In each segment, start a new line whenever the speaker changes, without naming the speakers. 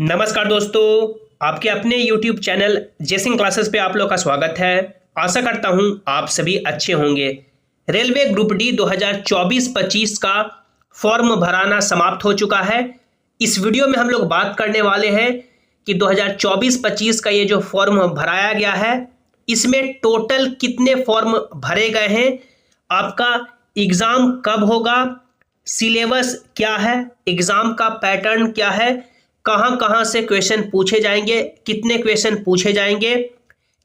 नमस्कार दोस्तों, आपके अपने YouTube चैनल जेसिंग क्लासेस पे आप लोग का स्वागत है। आशा करता हूं आप सभी अच्छे होंगे। रेलवे ग्रुप डी 2024-25 का फॉर्म भराना समाप्त हो चुका है। इस वीडियो में हम लोग बात करने वाले हैं कि 2024-25 का ये जो फॉर्म भराया गया है, इसमें टोटल कितने फॉर्म भरे गए हैं, आपका एग्ज़ाम कब होगा, सिलेबस क्या है, एग्ज़ाम का पैटर्न क्या है, कहाँ कहाँ से क्वेश्चन पूछे जाएंगे, कितने क्वेश्चन पूछे जाएंगे,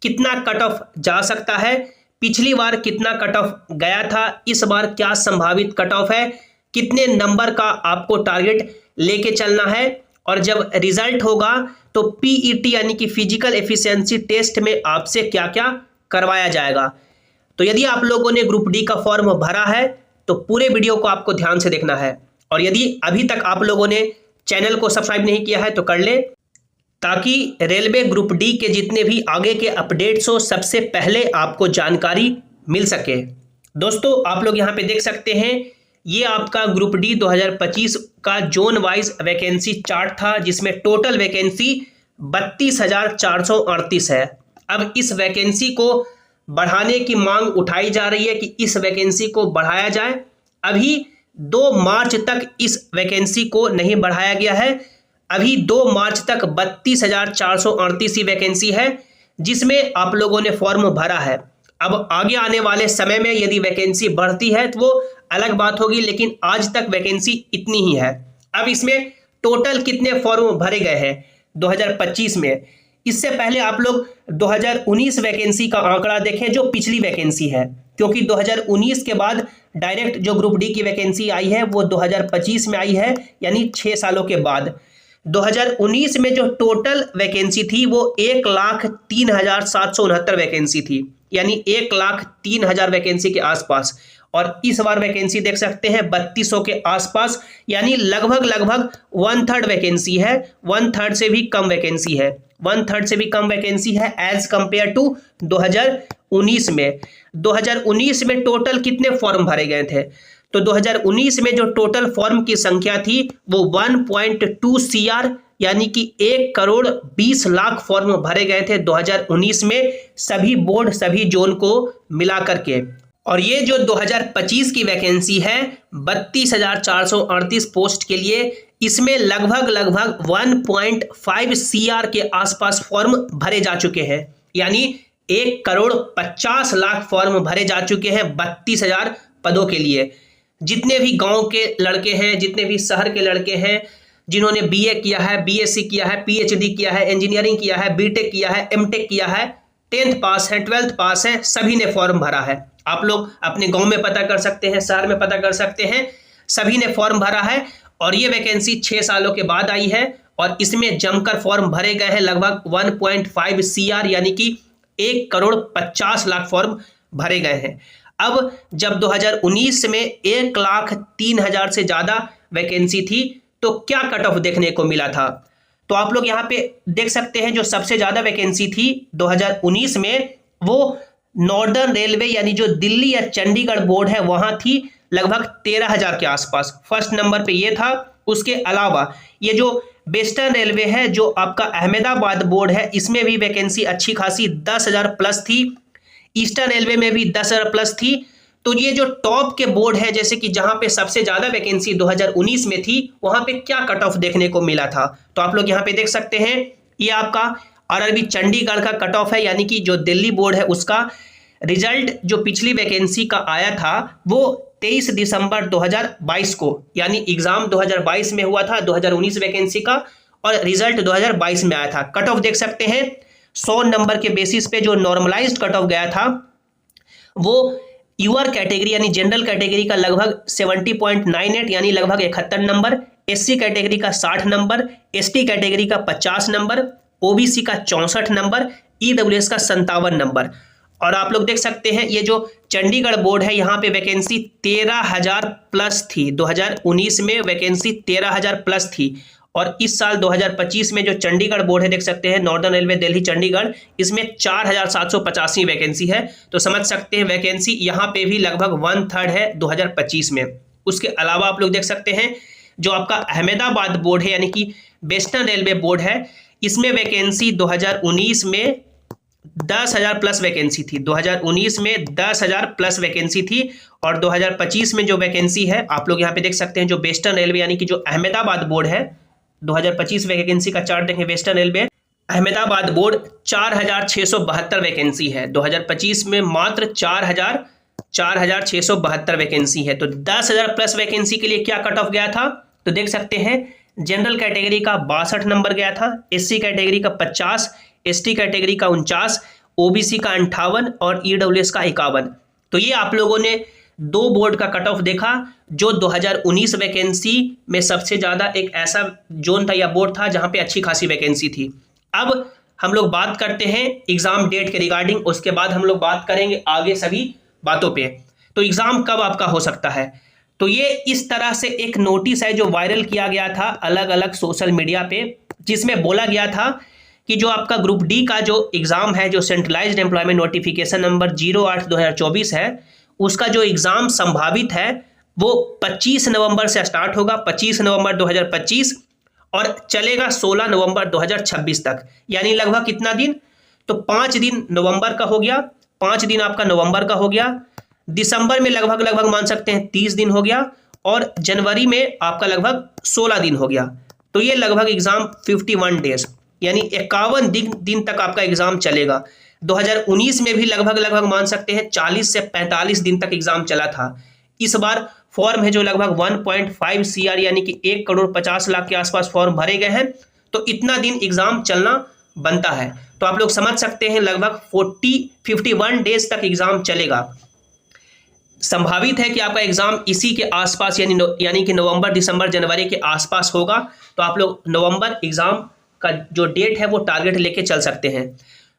कितना कट ऑफ जा सकता है, पिछली बार कितना कट ऑफ गया था, इस बार क्या संभावित कट ऑफ है, कितने नंबर का आपको टारगेट लेके चलना है, और जब रिजल्ट होगा तो पीईटी यानी कि फिजिकल एफिशिएंसी टेस्ट में आपसे क्या क्या करवाया जाएगा। तो यदि आप लोगों ने ग्रुप डी का फॉर्म भरा है तो पूरे वीडियो को आपको ध्यान से देखना है, और यदि अभी तक आप लोगों ने चैनल को सब्सक्राइब नहीं किया है तो कर ले, ताकि रेलवे ग्रुप डी के जितने भी आगे के अपडेट्स हो सबसे पहले आपको जानकारी मिल सके। दोस्तों, आप लोग यहाँ पे देख सकते हैं, ये आपका ग्रुप डी 2025 का जोन वाइज वैकेंसी चार्ट था, जिसमें टोटल वैकेंसी 32,438 है। अब इस वैकेंसी को बढ़ाने की मांग उठाई जा रही है कि इस वैकेंसी को बढ़ाया जाए। अभी 2 मार्च तक इस वैकेंसी को नहीं बढ़ाया गया है। अभी 2 मार्च तक 32,438 ही वैकेंसी है जिसमें आप लोगों ने फॉर्म भरा है। अब आगे आने वाले समय में यदि वैकेंसी बढ़ती है तो वो अलग बात होगी, लेकिन आज तक वैकेंसी इतनी ही है। अब इसमें टोटल कितने फॉर्म भरे गए हैं 2025 में, इससे पहले आप लोग 2019 वैकेंसी का आंकड़ा देखें जो पिछली वैकेंसी है, क्योंकि 2019 के बाद डायरेक्ट जो ग्रुप डी की वैकेंसी आई है वो 2025 में आई है, यानी 6 सालों के बाद। 2019 में जो टोटल वैकेंसी थी वो 1,03,769 वैकेंसी थी, यानी 1,03,000 वैकेंसी के आसपास। और इस बार वैकेंसी देख सकते हैं 3200 के आसपास, यानी लगभग 1/3 वैकेंसी है। 1/3 से भी कम वैकेंसी है, 1/3 से भी कम वैकेंसी है एज कंपेयर टू 2019 में। 2019 में टोटल कितने फॉर्म भरे गए थे, तो 2019 में जो टोटल फॉर्म की संख्या थी वो 1.2 CR यानी कि 1,20,00,000 फॉर्म भरे गए थे 2019 में, सभी बोर्ड सभी जोन को मिला करके। और ये जो 2025 की वैकेंसी है 32,438 पोस्ट के लिए, इसमें लगभग 1.5 CR के आसपास फॉर्म भरे जा चुके हैं, यानी 1,50,00,000 फॉर्म भरे जा चुके हैं 32,000 पदों के लिए। जितने भी गांव के लड़के हैं, जितने भी शहर के लड़के हैं, जिन्होंने BA किया है, BSc किया है, PhD किया है, इंजीनियरिंग किया है, BTech किया है, MTech किया है, 10th पास है, 12th पास है, सभी ने फॉर्म भरा है। आप लोग अपने गांव में पता कर सकते हैं, शहर में पता कर सकते हैं, सभी ने फॉर्म भरा है। और ये वैकेंसी 6 सालों के बाद आई है, और इसमें जमकर फॉर्म भरे गए हैं लगभग 1.5 CR यानी कि 1,50,00,000 फॉर्म भरे गए हैं। अब जब 2019 में 1,03,000 से ज़्यादा वैकेंसी थी तो क्या कट ऑफ देखने को मिला था, तो आप लोग यहाँ पे देख सकते हैं, जो सबसे ज़्यादा वैकेंसी थी 2019 में वो नॉर्दर्न रेलवे यानी जो दिल्ली या चंडीगढ़ बोर्ड है वहाँ थी, लगभग 13,000 के आसपास फर्स्ट नंबर पे ये था। उसके अलावा ये जो वेस्टर्न रेलवे है, जो आपका अहमदाबाद बोर्ड है, इसमें भी वैकेंसी अच्छी खासी 10,000 प्लस थी। ईस्टर्न रेलवे में भी 10,000 प्लस थी। तो ये जो टॉप के बोर्ड है, जैसे कि जहाँ पे सबसे ज़्यादा वैकेंसी 2019 में थी, वहाँ पे क्या कट ऑफ देखने को मिला था, तो आप लोग यहाँ पे देख सकते हैं, ये आपका RRB चंडीगढ़ का कट ऑफ है, यानी कि जो दिल्ली बोर्ड है उसका रिजल्ट जो पिछली वैकेंसी का आया था वो 23 दिसंबर 2022 को, यानी एग्जाम 2022 में हुआ था 2019 वैकेंसी का, और रिजल्ट 2022 में आया था। कट ऑफ देख सकते हैं 100 नंबर के बेसिस पे जो नॉर्मलाइज्ड कट ऑफ गया था वो यूआर कैटेगरी यानी जनरल कैटेगरी का लगभग 70.98 यानी लगभग 71 नंबर, SC कैटेगरी का 60 नंबर, ST कैटेगरी का 50 नंबर, OBC का 64 नंबर, EWS का 57 नंबर। और आप लोग देख सकते हैं ये जो चंडीगढ़ बोर्ड है, यहाँ पे वैकेंसी 13,000 प्लस थी। 2019 में वैकेंसी 13,000 प्लस थी, और इस साल 2025 में जो चंडीगढ़ बोर्ड है, देख सकते हैं नॉर्दर्न रेलवे दिल्ली चंडीगढ़, इसमें 4,785 वैकेंसी है। तो समझ सकते हैं वैकेंसी यहाँ पे भी लगभग 1/3 है 2025 में। उसके अलावा आप लोग देख सकते हैं जो आपका अहमदाबाद बोर्ड है यानी कि वेस्टर्न रेलवे बोर्ड है, इसमें वैकेंसी 2019 में 10,000 प्लस वैकेंसी थी। 2019 में 10,000 प्लस वैकेंसी थी और 2025 में जो वैकेंसी है आप लोग यहाँ पे देख सकते हैं, जो वेस्टर्न रेलवे यानी कि जो अहमदाबाद बोर्ड है, 2025 वैकेंसी का चार्ट देखें, western railway Ahmedabad board 4,672 vacancy है। 2025 में मात्र 4,672 वैकेंसी है। तो 10,000 प्लस वैकेंसी के लिए क्या कट ऑफ गया था, तो देख सकते हैं जनरल कैटेगरी का 62 नंबर गया था, एससी कैटेगरी का 50, एसटी कैटेगरी का 49, ओबीसी का 58 और ईडब्ल्यूएस का 51। तो ये आप लोगों ने दो बोर्ड का कट ऑफ देखा जो 2019 वैकेंसी में सबसे ज़्यादा एक ऐसा जोन था या बोर्ड था जहाँ पे अच्छी खासी वैकेंसी थी। अब हम लोग बात करते हैं एग्ज़ाम डेट के रिगार्डिंग, उसके बाद हम लोग बात करेंगे आगे सभी बातों पे। तो एग्ज़ाम कब आपका हो सकता है, तो ये इस तरह से एक नोटिस है जो वायरल किया गया था अलग अलग सोशल मीडिया पे, जिसमें बोला गया था कि जो आपका ग्रुप डी का जो एग्ज़ाम है, जो सेंट्रलाइज्ड एम्प्लॉयमेंट नोटिफिकेशन नंबर 08/2024 है, उसका जो एग्ज़ाम संभावित है वो 25 नवंबर से स्टार्ट होगा, 25 नवंबर 2025 और चलेगा 16 नवंबर 2026 तक। यानी लगभग कितना दिन, तो 5 दिन नवंबर का हो गया, 5 दिन आपका नवंबर का हो गया, दिसंबर में लगभग मान सकते हैं 30 दिन हो गया और जनवरी में आपका लगभग 16 दिन हो गया। तो ये लगभग एग्ज़ाम 51 डेज यानी 51 दिन तक आपका एग्ज़ाम चलेगा। 2019 में भी लगभग मान सकते हैं 40 से 45 दिन तक एग्ज़ाम चला था। इस बार फॉर्म है जो लगभग 1.5 CR यानी कि 1,50,00,000 के आसपास फॉर्म भरे गए हैं, तो इतना दिन एग्ज़ाम चलना बनता है। तो आप लोग समझ सकते हैं लगभग 51 डेज तक एग्ज़ाम चलेगा। संभावित है कि आपका एग्ज़ाम इसी के आसपास यानी कि नवंबर, दिसंबर, जनवरी के आसपास होगा। तो आप लोग नवंबर एग्ज़ाम का जो डेट है वो टारगेट लेके चल सकते हैं।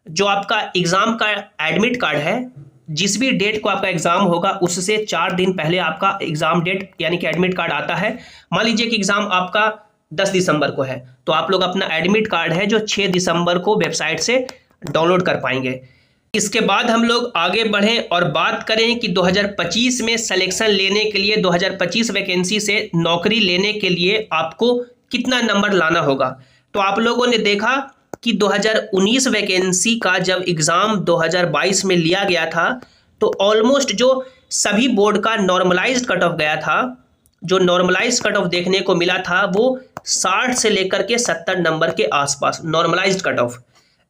जो आपका एग्ज़ाम का एडमिट कार्ड है, जिस भी डेट को आपका एग्ज़ाम होगा उससे 4 दिन पहले आपका एग्ज़ाम डेट यानी कि एडमिट कार्ड आता है। मान लीजिए कि एग्ज़ाम आपका 10 दिसंबर को है, तो आप लोग अपना एडमिट कार्ड है जो 6 दिसंबर को वेबसाइट से डाउनलोड कर पाएंगे। इसके बाद हम लोग आगे बढ़ें और बात करें कि 2025 में सिलेक्शन लेने के लिए, 2025 वैकेंसी से नौकरी लेने के लिए आपको कितना नंबर लाना होगा। तो आप लोगों ने देखा कि 2019 वैकेंसी का जब एग्ज़ाम 2022 में लिया गया था तो ऑलमोस्ट जो सभी बोर्ड का नॉर्मलाइज्ड कट ऑफ गया था, जो नॉर्मलाइज्ड कट ऑफ देखने को मिला था वो 60 से लेकर के 70 नंबर के आसपास नॉर्मलाइज्ड कट ऑफ।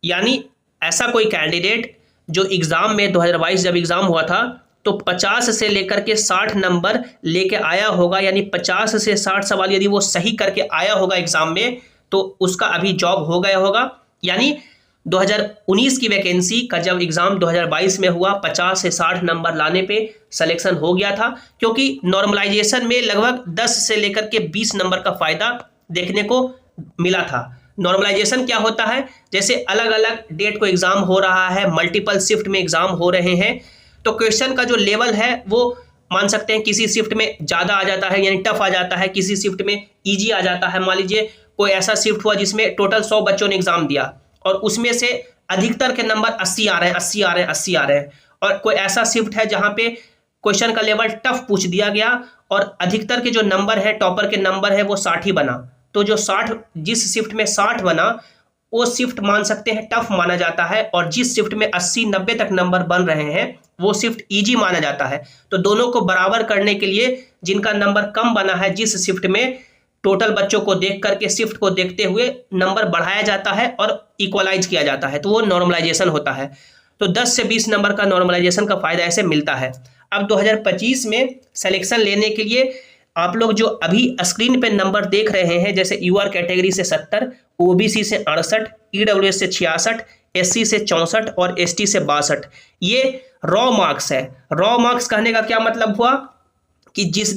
यानी ऐसा कोई कैंडिडेट जो एग्ज़ाम में 2022 जब एग्ज़ाम हुआ था तो 50 से लेकर के 60 नंबर लेके आया होगा, यानी 50 से 60 सवाल यदि वो सही करके आया होगा एग्ज़ाम में तो उसका अभी जॉब हो गया होगा। यानी 2019 की वैकेंसी का जब एग्ज़ाम 2022 में हुआ 50 से 60 नंबर लाने पे सिलेक्शन हो गया था, क्योंकि नॉर्मलाइजेशन में लगभग 10 से लेकर के 20 नंबर का फ़ायदा देखने को मिला था। नॉर्मलाइजेशन क्या होता है, जैसे अलग अलग डेट को एग्ज़ाम हो रहा है, मल्टीपल शिफ्ट में एग्ज़ाम हो रहे हैं, तो क्वेश्चन का जो लेवल है वो मान सकते हैं किसी शिफ्ट में ज़्यादा आ जाता है यानी टफ आ जाता है, किसी शिफ्ट में ईजी आ जाता है। मान लीजिए कोई ऐसा शिफ्ट हुआ जिसमें टोटल 100 बच्चों ने एग्ज़ाम दिया और उसमें से अधिकतर के नंबर 80 आ रहे हैं, और कोई ऐसा शिफ्ट है जहाँ पे क्वेश्चन का लेवल टफ पूछ दिया गया और अधिकतर के जो नंबर है, टॉपर के नंबर है वो 60 ही बना। तो जो 60, जिस शिफ्ट में 60 बना वो शिफ्ट मान सकते हैं टफ माना जाता है, और जिस शिफ्ट में 80-90 तक नंबर बन रहे हैं वो शिफ्ट इजी माना जाता है। तो दोनों को बराबर करने के लिए जिनका नंबर कम बना है, जिस शिफ्ट में टोटल बच्चों को देख करके शिफ्ट को देखते हुए नंबर बढ़ाया जाता है और इक्वलाइज किया जाता है, तो वो नॉर्मलाइजेशन होता है। तो 10 से 20 नंबर का नॉर्मलाइजेशन का फ़ायदा ऐसे मिलता है। अब 2025 में सिलेक्शन लेने के लिए आप लोग जो अभी स्क्रीन पे नंबर देख रहे हैं, जैसे यूआर कैटेगरी से 70, ओबीसी से 68, ईडब्ल्यूएस से 66, एससी से 64 और एसटी से 62, ये रॉ मार्क्स है। रॉ मार्क्स कहने का क्या मतलब हुआ कि जिस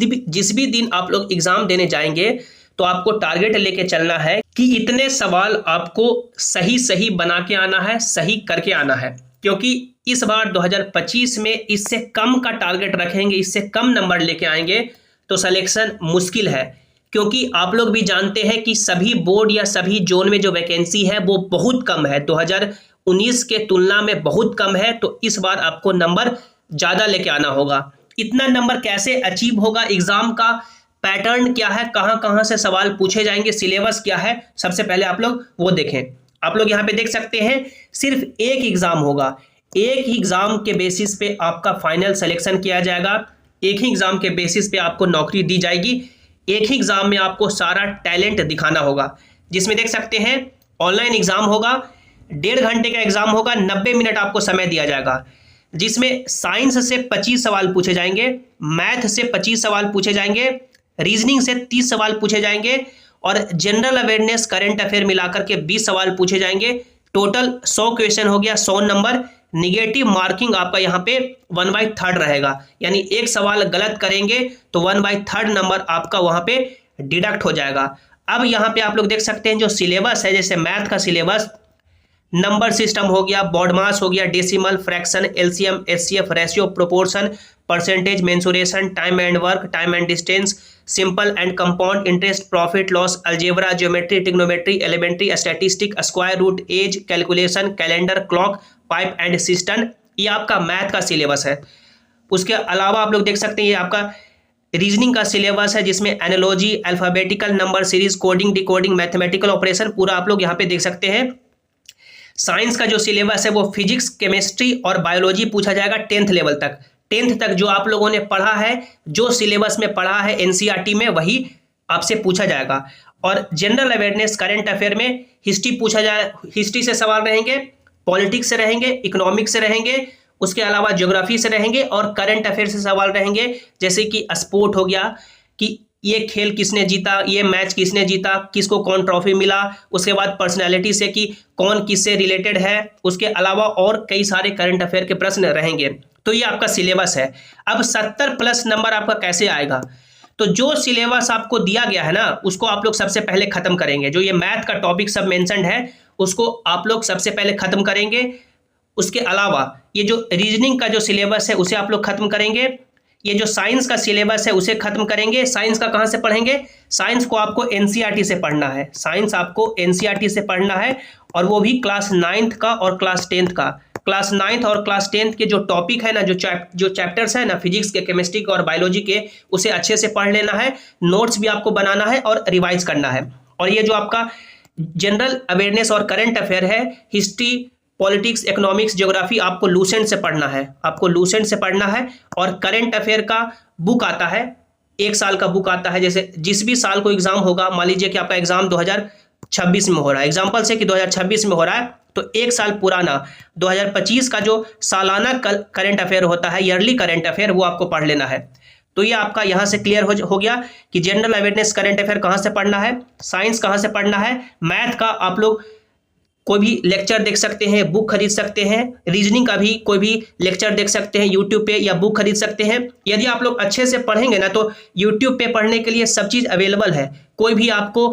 भी दिन आप लोग एग्ज़ाम देने जाएंगे तो आपको टारगेट लेके चलना है कि इतने सवाल आपको सही बना के आना है, सही करके आना है, क्योंकि इस बार 2025 में इससे कम का टारगेट रखेंगे, इससे कम नंबर लेके आएंगे तो सिलेक्शन मुश्किल है। क्योंकि आप लोग भी जानते हैं कि सभी बोर्ड या सभी जोन में जो वैकेंसी है वो बहुत कम है, 2019 के तुलना में बहुत कम है। तो इस बार आपको नंबर ज़्यादा लेके आना होगा। इतना नंबर कैसे अचीव होगा एग्ज़ाम का पैटर्न क्या है, कहां कहां से सवाल पूछे जाएंगे, सिलेबस क्या है, सबसे पहले आप लोग वो देखें। आप लोग यहां पे देख सकते हैं सिर्फ एक एग्जाम होगा, एक ही एग्जाम के बेसिस पे आपका फाइनल सिलेक्शन किया जाएगा, एक ही एग्जाम के बेसिस पे आपको नौकरी दी जाएगी, एक ही एग्जाम में आपको सारा टैलेंट दिखाना होगा। जिसमें देख सकते हैं ऑनलाइन एग्जाम होगा, 1.5 घंटे का एग्जाम होगा, 90 मिनट आपको समय दिया जाएगा, जिसमें साइंस से 25 सवाल पूछे जाएंगे, मैथ से 25 सवाल पूछे जाएंगे, रीजनिंग से 30 सवाल पूछे जाएंगे और जनरल अवेयरनेस करंट अफेयर मिलाकर के 20 सवाल पूछे जाएंगे। टोटल 100 क्वेश्चन हो गया, 100 नंबर। निगेटिव मार्किंग आपका यहाँ पे 1/3 रहेगा, यानी एक सवाल गलत करेंगे तो 1/3 नंबर आपका वहां पे डिडक्ट हो जाएगा। अब यहाँ पे आप लोग देख सकते हैं जो सिलेबस है, जैसे मैथ का सिलेबस, नंबर सिस्टम हो गया, बॉड मास हो गया, decimal, fraction, LCM, HCF, ratio, proportion, percentage, mensuration, time and work, time and distance, simple and compound interest, profit loss, algebra, geometry, trigonometry, elementary, statistic, square root, age calculation, calendar, clock, pipe and cistern, ये आपका math का syllabus है। उसके अलावा आप लोग देख सकते हैं ये आपका रीजनिंग का सिलेबस है, जिसमें analogy, alphabetical number series, coding, decoding, mathematical operation पूरा आप लोग यहाँ पे देख सकते हैं। साइंस का जो सिलेबस है वो फिजिक्स, केमिस्ट्री और बायोलॉजी पूछा जाएगा 10th लेवल तक। 10th तक जो आप लोगों ने पढ़ा है, जो सिलेबस में पढ़ा है एनसीईआरटी में, वही आपसे पूछा जाएगा। और जनरल अवेयरनेस करंट अफेयर में हिस्ट्री पूछा जाए, हिस्ट्री से सवाल रहेंगे, पॉलिटिक्स से रहेंगे, इकोनॉमिक्स से रहेंगे, उसके अलावा ज्योग्राफी से रहेंगे और करंट अफेयर से सवाल रहेंगे, जैसे कि स्पोर्ट हो गया कि ये खेल किसने जीता, ये मैच किसने जीता, किसको कौन ट्रॉफी मिला, उसके बाद पर्सनैलिटी से कि कौन किससे रिलेटेड है, उसके अलावा और कई सारे करंट अफेयर के प्रश्न रहेंगे। तो ये आपका सिलेबस है। अब 70+ नंबर आपका कैसे आएगा? तो जो सिलेबस आपको दिया गया है ना, उसको आप लोग सबसे पहले खत्म करेंगे। जो ये मैथ का टॉपिक सब मेंशन्ड है उसको आप लोग सबसे पहले खत्म करेंगे। उसके अलावा ये जो रीजनिंग का जो सिलेबस है उसे आप लोग खत्म करेंगे। ये जो साइंस का सिलेबस है उसे खत्म करेंगे। साइंस का कहाँ से पढ़ेंगे? साइंस को आपको एनसीईआरटी से पढ़ना है। साइंस आपको एनसीईआरटी से पढ़ना है और वो भी क्लास 9th का और क्लास 10th का। क्लास 9th और क्लास 10th के जो टॉपिक है ना, जो चैप्टर्स है ना, फिजिक्स के, केमिस्ट्री के और बायोलॉजी के, उसे अच्छे से पढ़ लेना है। नोट्स भी आपको बनाना है और रिवाइज करना है। और ये जो आपका जनरल अवेयरनेस और करंट अफेयर है, हिस्ट्री, पॉलिटिक्स, इकोनॉमिक्स, ज्योग्राफी, आपको लूसेंट से पढ़ना है। आपको लूसेंट से पढ़ना है। और करंट अफेयर का बुक आता है, 1 साल का बुक आता है। जैसे जिस भी साल को एग्जाम होगा, मान लीजिए कि आपका एग्जाम 2026 में हो रहा है, एग्जाम्पल से कि 2026 में हो रहा है, तो 1 साल पुराना 2025 का जो सालाना करंट अफेयर होता है, ईयरली करंट अफेयर, वो आपको पढ़ लेना है। तो ये आपका यहाँ से क्लियर हो गया कि जनरल अवेयरनेस करंट अफेयर कहाँ से पढ़ना है, साइंस कहाँ से पढ़ना है, मैथ का आप लोग कोई भी लेक्चर देख सकते हैं, बुक खरीद सकते हैं, रीजनिंग का भी कोई भी लेक्चर देख सकते हैं यूट्यूब पे, या बुक खरीद सकते हैं। यदि आप लोग अच्छे से पढ़ेंगे ना, तो यूट्यूब पे पढ़ने के लिए सब चीज़ अवेलेबल है। कोई भी आपको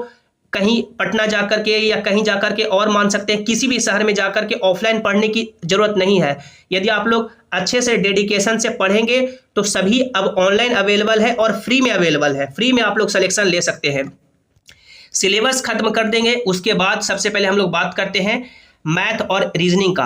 कहीं पटना जाकर के या कहीं जाकर के और मान सकते हैं, किसी भी शहर में जाकर के ऑफलाइन पढ़ने की जरूरत नहीं है। यदि आप लोग अच्छे से डेडिकेशन से पढ़ेंगे तो सभी अब ऑनलाइन अवेलेबल है और फ्री में अवेलेबल है। फ्री में आप लोग सिलेक्शन ले सकते हैं। सिलेबस खत्म कर देंगे, उसके बाद सबसे पहले हम लोग बात करते हैं मैथ और रीजनिंग का।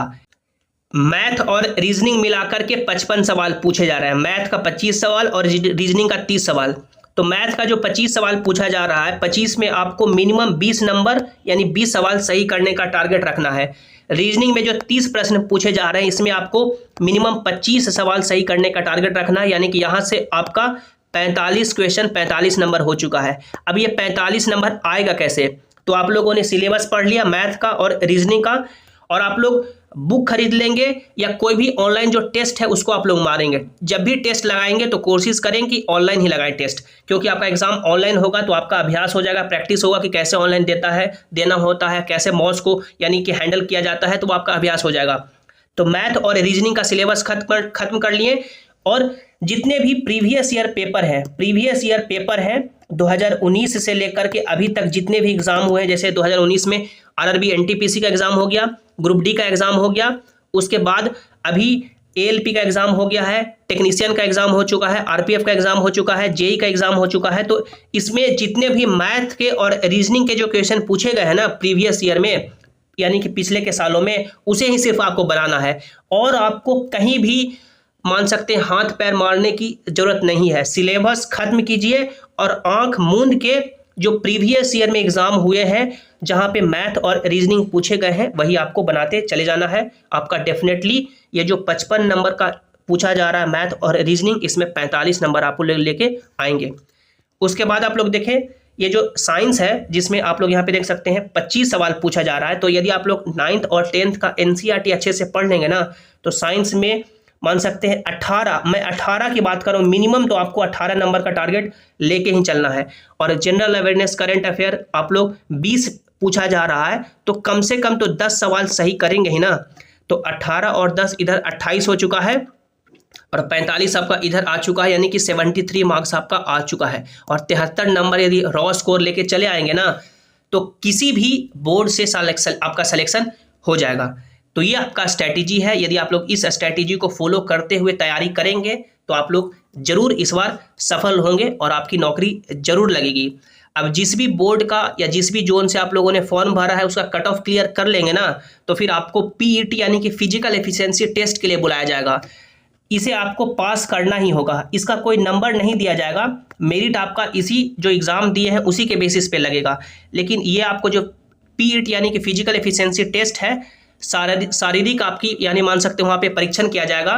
मैथ और रीजनिंग मिलाकर के 55 सवाल पूछे जा रहे हैं। मैथ का 25 सवाल और रीजनिंग का 30 सवाल। तो मैथ का जो 25 सवाल पूछा जा रहा है, 25 में आपको मिनिमम 20 नंबर यानी 20 सवाल सही करने का टारगेट रखना है। रीजनिंग में जो 30 प्रश्न पूछे जा रहे हैं, इसमें आपको मिनिमम 25 सवाल सही करने का टारगेट रखना है, यानी कि यहाँ से आपका 45 क्वेश्चन 45 नंबर हो चुका है। अब ये 45 नंबर आएगा कैसे? तो आप लोगों ने सिलेबस पढ़ लिया मैथ का और रीजनिंग का, और आप लोग बुक खरीद लेंगे या कोई भी ऑनलाइन जो टेस्ट है उसको आप लोग मारेंगे। जब भी टेस्ट लगाएंगे तो कोशिश करें कि ऑनलाइन ही लगाएं टेस्ट, क्योंकि आपका एग्जाम ऑनलाइन होगा तो आपका अभ्यास हो जाएगा, प्रैक्टिस होगा कि कैसे ऑनलाइन देना होता है, कैसे मॉस को यानी कि हैंडल किया जाता है, तो वो आपका अभ्यास हो जाएगा। तो मैथ और रीजनिंग का सिलेबस खत्म कर लिए। और जितने भी प्रीवियस ईयर पेपर हैं 2019 से लेकर के अभी तक जितने भी एग्जाम हुए हैं, जैसे 2019 में आरआरबी एनटीपीसी का एग्जाम हो गया, ग्रुप डी का एग्जाम हो गया, उसके बाद अभी एएलपी का एग्जाम हो गया है, टेक्नीशियन का एग्जाम हो चुका है, आरपीएफ का एग्जाम हो चुका है, जेई का एग्जाम हो चुका है। तो इसमें जितने भी मैथ के और रीजनिंग के जो क्वेश्चन पूछे गए हैं ना प्रीवियस ईयर में, यानी कि पिछले के सालों में, उसे ही सिर्फ आपको बनाना है। और आपको कहीं भी मान सकते हैं हाथ पैर मारने की जरूरत नहीं है। सिलेबस खत्म कीजिए और आंख मूंद के जो प्रीवियस ईयर में एग्जाम हुए हैं जहां पे मैथ और रीजनिंग पूछे गए हैं वही आपको बनाते चले जाना है। आपका डेफिनेटली ये जो 55 नंबर का पूछा जा रहा है मैथ और रीजनिंग, इसमें 45 नंबर आपको लेके आएंगे। उसके बाद आप लोग देखें ये जो साइंस है जिसमें आप लोग यहाँ पे देख सकते हैं 25 सवाल पूछा जा रहा है। तो यदि आप लोग 9th और 10th का एनसीईआरटी अच्छे से पढ़ लेंगे ना तो साइंस में मान सकते हैं 18, मैं 18 की बात करूं मिनिमम, तो आपको 18 नंबर का टारगेट लेके ही चलना है। और जनरल अवेयरनेस करंट अफेयर आप लोग 20 पूछा जा रहा है तो कम से कम तो 10 सवाल सही करेंगे ही ना। तो 18 और 10 इधर 28 हो चुका है और 45 आपका इधर आ चुका है, यानी कि 73 मार्क्स आपका आ चुका है। और 73 नंबर यदि रॉ स्कोर लेके चले आएंगे ना तो किसी भी बोर्ड से आपका सिलेक्शन हो जाएगा। तो ये आपका स्ट्रैटेजी है। यदि आप लोग इस स्ट्रैटेजी को फॉलो करते हुए तैयारी करेंगे तो आप लोग जरूर इस बार सफल होंगे और आपकी नौकरी जरूर लगेगी। अब जिस भी बोर्ड का या जिस भी जोन से आप लोगों ने फॉर्म भरा है उसका कट ऑफ क्लियर कर लेंगे ना तो फिर आपको पीईटी यानी कि फिजिकल एफिशिएंसी टेस्ट के लिए बुलाया जाएगा। इसे आपको पास करना ही होगा, इसका कोई नंबर नहीं दिया जाएगा। मेरिट आपका इसी जो एग्ज़ाम दिए हैं उसी के बेसिस पे लगेगा। लेकिन ये आपको जो पीईटी यानी कि फिजिकल एफिशिएंसी टेस्ट है, शारीरिक आपकी यानी मान सकते हो वहाँ पे परीक्षण किया जाएगा,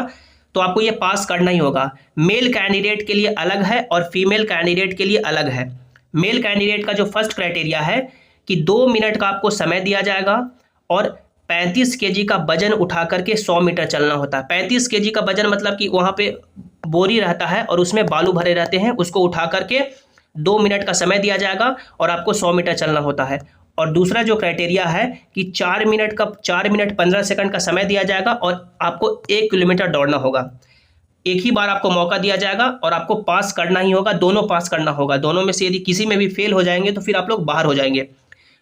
तो आपको ये पास करना ही होगा। मेल कैंडिडेट के लिए अलग है और फीमेल कैंडिडेट के लिए अलग है। मेल कैंडिडेट का जो फर्स्ट क्राइटेरिया है कि 2 मिनट का आपको समय दिया जाएगा और 35 केजी का वजन उठा करके 100 मीटर चलना होता है। 35 केजी का वजन मतलब कि वहाँ पे बोरी रहता है और उसमें बालू भरे रहते हैं, उसको उठा करके 2 मिनट का समय दिया जाएगा और आपको 100 मीटर चलना होता है। और दूसरा जो क्राइटेरिया है कि 4 मिनट 15 सेकंड का समय दिया जाएगा और आपको 1 किलोमीटर दौड़ना होगा। एक ही बार आपको मौका दिया जाएगा और आपको पास करना ही होगा, दोनों पास करना होगा। दोनों में से यदि किसी में भी फेल हो जाएंगे तो फिर आप लोग बाहर हो जाएंगे।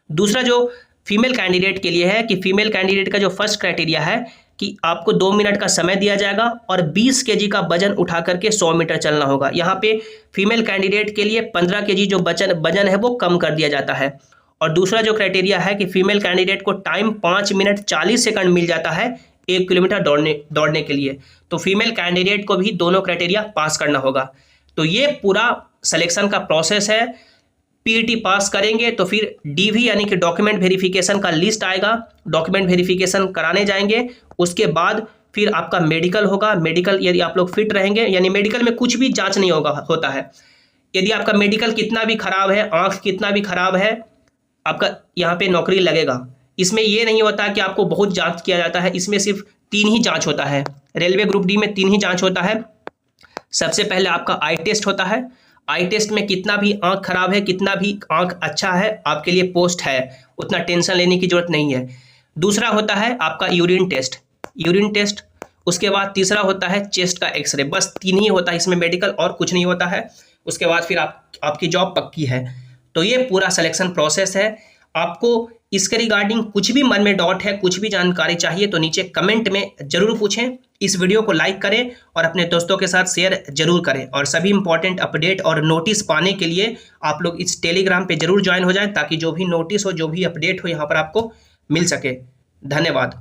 दूसरा जो फीमेल कैंडिडेट के लिए है कि फीमेल कैंडिडेट का जो फर्स्ट क्राइटेरिया है कि आपको 2 मिनट का समय दिया जाएगा और 20 केजी का वजन उठा करके 100 मीटर चलना होगा। यहाँ पे फीमेल कैंडिडेट के लिए 15 केजी जो वजन है वो कम कर दिया जाता है। और दूसरा जो क्राइटेरिया है कि फीमेल कैंडिडेट को टाइम 5 मिनट 40 सेकंड मिल जाता है 1 किलोमीटर दौड़ने के लिए। तो फीमेल कैंडिडेट को भी दोनों क्राइटेरिया पास करना होगा। तो ये पूरा सिलेक्शन का प्रोसेस है। पीईटी पास करेंगे तो फिर डीवी यानी कि डॉक्यूमेंट वेरिफिकेशन का लिस्ट आएगा, डॉक्यूमेंट वेरिफिकेशन कराने जाएंगे। उसके बाद फिर आपका मेडिकल होगा। मेडिकल यदि आप लोग फिट रहेंगे, यानी मेडिकल में कुछ भी जांच नहीं होता है। यदि आपका मेडिकल कितना भी खराब है, आंख कितना भी खराब है, आपका यहाँ पे नौकरी लगेगा। इसमें ये नहीं होता कि आपको बहुत जांच किया जाता है, इसमें सिर्फ 3 ही जांच होता है। रेलवे ग्रुप डी में 3 ही जांच होता है। सबसे पहले आपका आई टेस्ट होता है। आई टेस्ट में कितना भी आंख खराब है, कितना भी आंख अच्छा है, आपके लिए पोस्ट है, उतना टेंशन लेने की जरूरत नहीं है। दूसरा होता है आपका यूरिन टेस्ट। उसके बाद तीसरा होता है चेस्ट का एक्सरे। बस 3 ही होता है इसमें, मेडिकल और कुछ नहीं होता है। उसके बाद फिर आपकी जॉब पक्की है। तो ये पूरा सिलेक्शन प्रोसेस है। आपको इसके रिगार्डिंग कुछ भी मन में डाउट है, कुछ भी जानकारी चाहिए तो नीचे कमेंट में जरूर पूछें। इस वीडियो को लाइक करें और अपने दोस्तों के साथ शेयर जरूर करें। और सभी इंपॉर्टेंट अपडेट और नोटिस पाने के लिए आप लोग इस टेलीग्राम पे जरूर ज्वाइन हो जाएं ताकि जो भी नोटिस हो, जो भी अपडेट हो यहाँ पर आपको मिल सके। धन्यवाद।